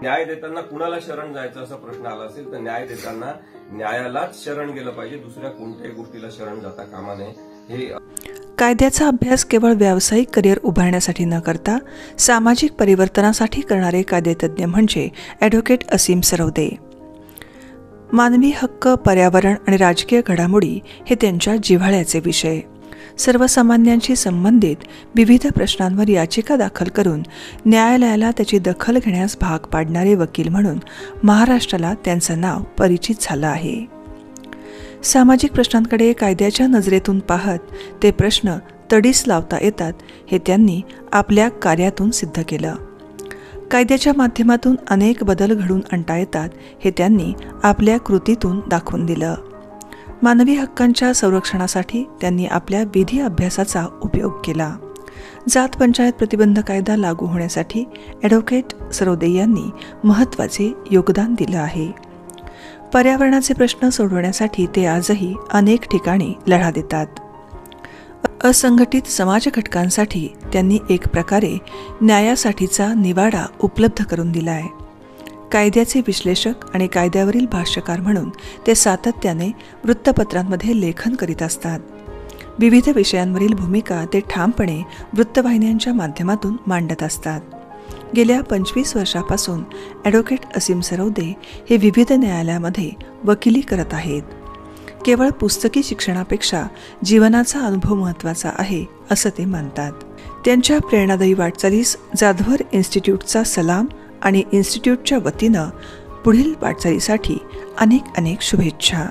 न्याय देताना कुणाला शरण जायचं असा प्रश्न आला असेल तर न्याय देताना न्यायालाच शरण गेलं पाहिजे, दुसऱ्या कोणत्याही गोष्टीला शरण जाता कामा नये. हे कायद्याचा अभ्यास केवळ व्यावसायिक करिअर उभारण्यासाठी न करता सामाजिक परिवर्तनासाठी करणारे कायदेतज्ञ म्हणजे ॲडव्होकेट असीम सरवदे. मानवी हक्क, पर्यावरण आणि राजकीय घडामोडी हे त्यांच्या जिव्हाळ्याचे विषय. सर्वसामान्यांशी संबंधित विविध प्रश्नांवर याचिका दाखल करून न्यायालयाला त्याची दखल घेण्यास भाग पाडणारे वकील म्हणून महाराष्ट्राला त्यांचं नाव परिचित झालं आहे. सामाजिक प्रश्नांकडे कायद्याच्या नजरेतून पाहत ते प्रश्न तडीस लावता येतात हे त्यांनी आपल्या कार्यातून सिद्ध केलं. कायद्याच्या माध्यमातून अनेक बदल घडवून आणता येतात हे त्यांनी आपल्या कृतीतून दाखवून दिलं. मानवी हक्कांच्या संरक्षणासाठी त्यांनी आपल्या विधी अभ्यासाचा उपयोग केला. जात पंचायत प्रतिबंध कायदा लागू होण्यासाठी ॲडव्होकेट सरवदे यांनी महत्त्वाचे योगदान दिलं आहे. पर्यावरणाचे प्रश्न सोडवण्यासाठी ते आजही अनेक ठिकाणी लढा देतात. असंघटित समाज घटकांसाठी त्यांनी एक प्रकारे न्यायासाठीचा निवाडा उपलब्ध करून दिला आहे. कायद्याचे विश्लेषक आणि कायद्यावरील भाष्यकार म्हणून ते सातत्याने वृत्तपत्रांमध्ये लेखन करीत असतात. विविध विषयांवरील भूमिका ते ठामपणे वृत्तवाहिन्यांच्या माध्यमातून मांडत असतात. गेल्या 25 वर्षापासून ॲडव्होकेट असीम सरवदे हे विविध न्यायालयामध्ये वकिली करत आहेत. केवळ पुस्तकी शिक्षणापेक्षा जीवनाचा अनुभव महत्त्वाचा आहे असं ते मानतात. त्यांच्या प्रेरणादायी वाटचालीस जाधवर इन्स्टिट्यूटचा सलाम आणि इन्स्टिट्यूटच्या वतीनं पुढील वाटचालीसाठी अनेक शुभेच्छा.